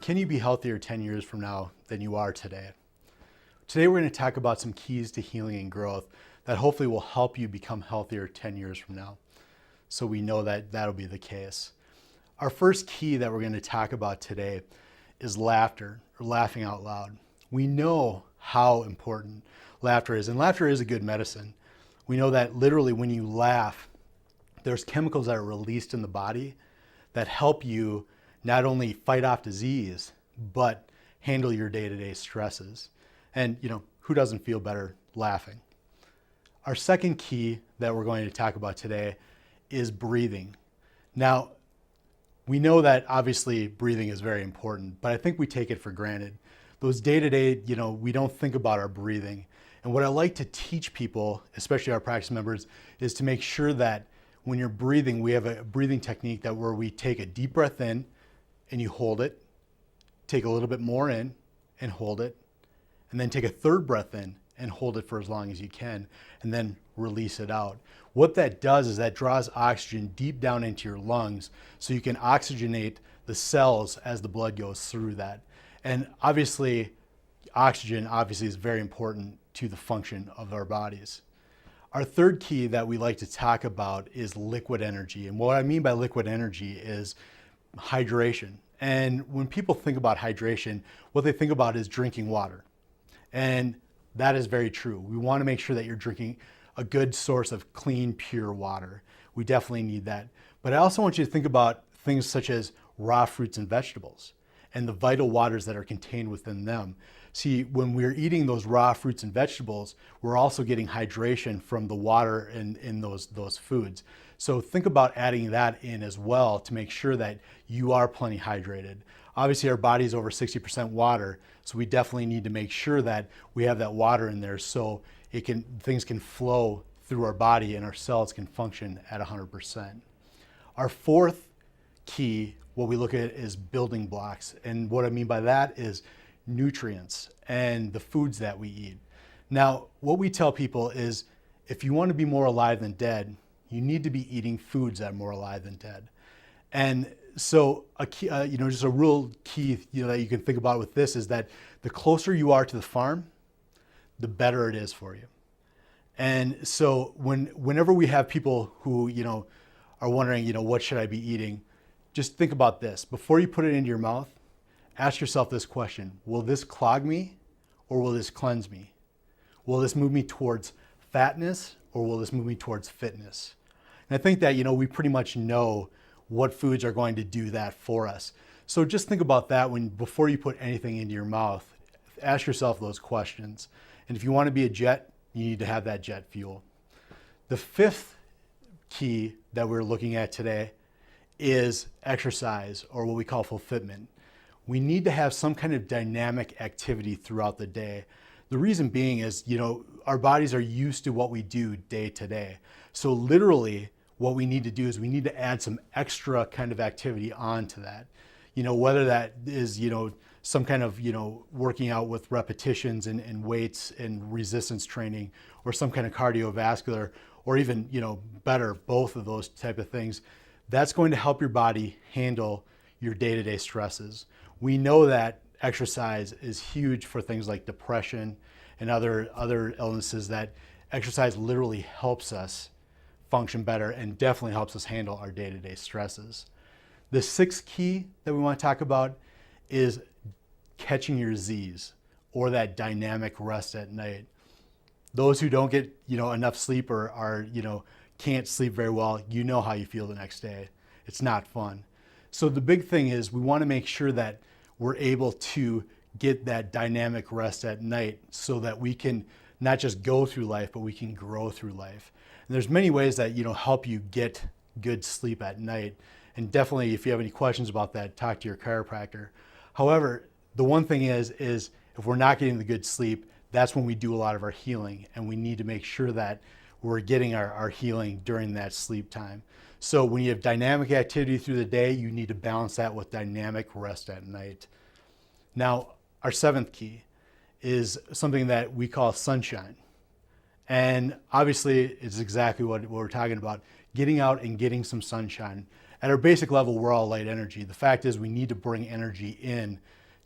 Can you be healthier 10 years from now than you are today? Today we're going to talk about some keys to healing and growth that hopefully will help you become healthier 10 years from now. So we know that that'll be the case. Our first key that we're going to talk about today is laughter, or laughing out loud. We know how important laughter is, and laughter is a good medicine. We know that literally when you laugh, there's chemicals that are released in the body that help you not only fight off disease, but handle your day-to-day stresses. And who doesn't feel better laughing? Our second key that we're going to talk about today is breathing. Now, we know that obviously breathing is very important, but I think we take it for granted. Those day-to-day, we don't think about our breathing. And what I like to teach people, especially our practice members, is to make sure that when you're breathing, we have a breathing technique where we take a deep breath in and you hold it, take a little bit more in and hold it, and then take a third breath in and hold it for as long as you can, and then release it out. What that does is that draws oxygen deep down into your lungs so you can oxygenate the cells as the blood goes through that. And obviously, oxygen is very important to the function of our bodies. Our third key that we like to talk about is liquid energy. And what I mean by liquid energy is hydration. And when people think about hydration, what they think about is drinking water. And that is very true. We want to make sure that you're drinking a good source of clean, pure water. We definitely need that. But I also want you to think about things such as raw fruits and vegetables and the vital waters that are contained within them. See, when we're eating those raw fruits and vegetables, we're also getting hydration from the water in those foods. So think about adding that in as well to make sure that you are plenty hydrated. Obviously, our body is over 60% water, so we definitely need to make sure that we have that water in there so things can flow through our body and our cells can function at 100%. Our fourth key, what we look at, is building blocks. And what I mean by that is nutrients and the foods that we eat. Now, what we tell people is if you want to be more alive than dead, you need to be eating foods that are more alive than dead. And so a key, just a real key that you can think about with this is that the closer you are to the farm, the better it is for you. And so whenever we have people who are wondering, what should I be eating, just think about this. Before you put it into your mouth, ask yourself this question: will this clog me or will this cleanse me? Will this move me towards fatness or will this move me towards fitness? And I think that we pretty much know what foods are going to do that for us. So just think about that before you put anything into your mouth. Ask yourself those questions. And if you want to be a jet, you need to have that jet fuel. The fifth key that we're looking at today is exercise, or what we call fulfillment. We need to have some kind of dynamic activity throughout the day. The reason being is, our bodies are used to what we do day to day. So literally what we need to do is we need to add some extra kind of activity onto that. Whether that is, some kind of, working out with repetitions and weights and resistance training, or some kind of cardiovascular, or even, better, both of those type of things. That's going to help your body handle your day-to-day stresses. We know that exercise is huge for things like depression and other illnesses, that exercise literally helps us function better and definitely helps us handle our day-to-day stresses. The sixth key that we want to talk about is catching your Z's, or that dynamic rest at night. Those who don't get enough sleep or are can't sleep very well, how you feel the next day. It's not fun. So the big thing is we want to make sure that we're able to get that dynamic rest at night so that we can not just go through life, but we can grow through life. And there's many ways that help you get good sleep at night. And definitely, if you have any questions about that, talk to your chiropractor. However, the one thing is if we're not getting the good sleep, that's when we do a lot of our healing, and we need to make sure that we're getting our healing during that sleep time. So when you have dynamic activity through the day, you need to balance that with dynamic rest at night. Now, our seventh key is something that we call sunshine. And obviously, it's exactly what we're talking about, getting out and getting some sunshine. At our basic level, we're all light energy. The fact is we need to bring energy in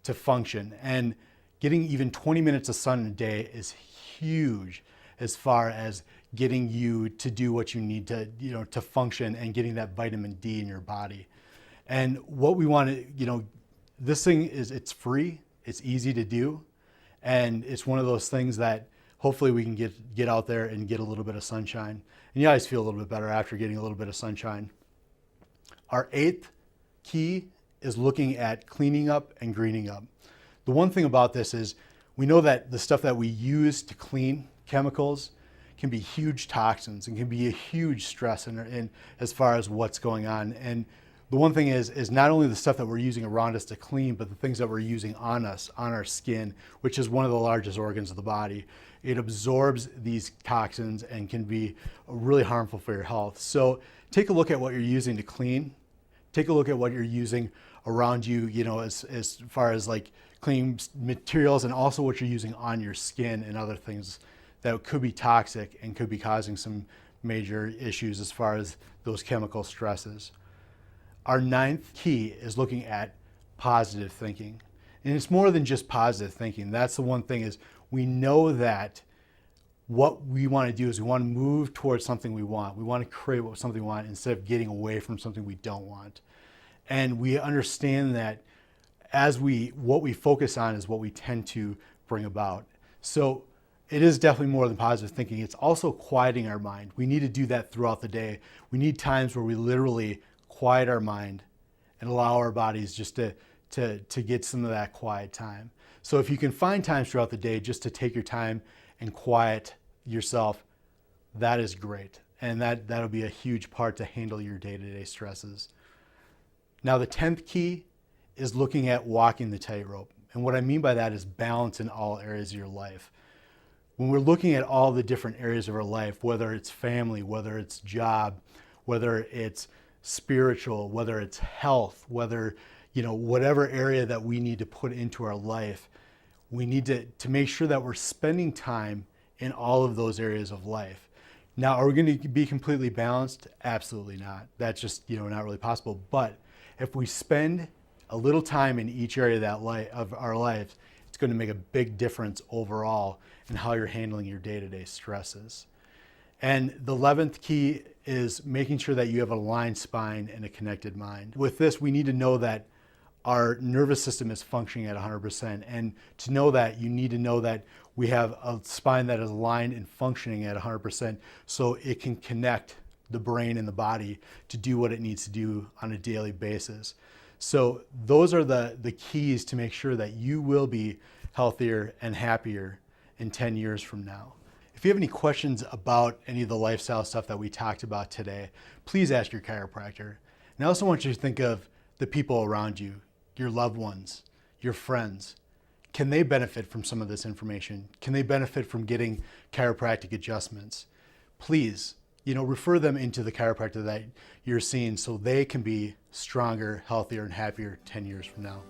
to function. And getting even 20 minutes of sun a day is huge as far as getting you to do what you need to, to function and getting that vitamin D in your body. And what we want to, this thing it's free, it's easy to do, and it's one of those things that hopefully we can get out there and get a little bit of sunshine. And you guys feel a little bit better after getting a little bit of sunshine. Our 8th key is looking at cleaning up and greening up. The one thing about this is we know that the stuff that we use to clean, chemicals, can be huge toxins and can be a huge stress in as far as what's going on. And the one thing is not only the stuff that we're using around us to clean, but the things that we're using on us, on our skin, which is one of the largest organs of the body. It absorbs these toxins and can be really harmful for your health. So take a look at what you're using to clean. Take a look at what you're using around you, as far as like cleaning materials, and also what you're using on your skin and other things that could be toxic and could be causing some major issues as far as those chemical stresses. Our 9th key is looking at positive thinking. And it's more than just positive thinking. That's the one thing is we know that what we want to do is we want to move towards something we want. We want to create something we want instead of getting away from something we don't want. And we understand that what we focus on is what we tend to bring about. So it is definitely more than positive thinking. It's also quieting our mind. We need to do that throughout the day. We need times where we literally quiet our mind and allow our bodies just to get some of that quiet time. So if you can find times throughout the day just to take your time and quiet yourself, that is great. And that'll be a huge part to handle your day-to-day stresses. Now the 10th key is looking at walking the tightrope. And what I mean by that is balance in all areas of your life. When we're looking at all the different areas of our life, whether it's family, whether it's job, whether it's spiritual, whether it's health, whether, whatever area that we need to put into our life, we need to make sure that we're spending time in all of those areas of life. Now, are we going to be completely balanced? Absolutely not. That's just, not really possible. But if we spend a little time in each area of our lives, it's going to make a big difference overall in how you're handling your day-to-day stresses. And the 11th key is making sure that you have an aligned spine and a connected mind. With this, we need to know that our nervous system is functioning at 100%. And to know that, you need to know that we have a spine that is aligned and functioning at 100% so it can connect the brain and the body to do what it needs to do on a daily basis. So those are the keys to make sure that you will be healthier and happier in 10 years from now. If you have any questions about any of the lifestyle stuff that we talked about today, please ask your chiropractor. And I also want you to think of the people around you, your loved ones, your friends. Can they benefit from some of this information? Can they benefit from getting chiropractic adjustments? Please, refer them into the chiropractor that you're seeing so they can be stronger, healthier, and happier 10 years from now.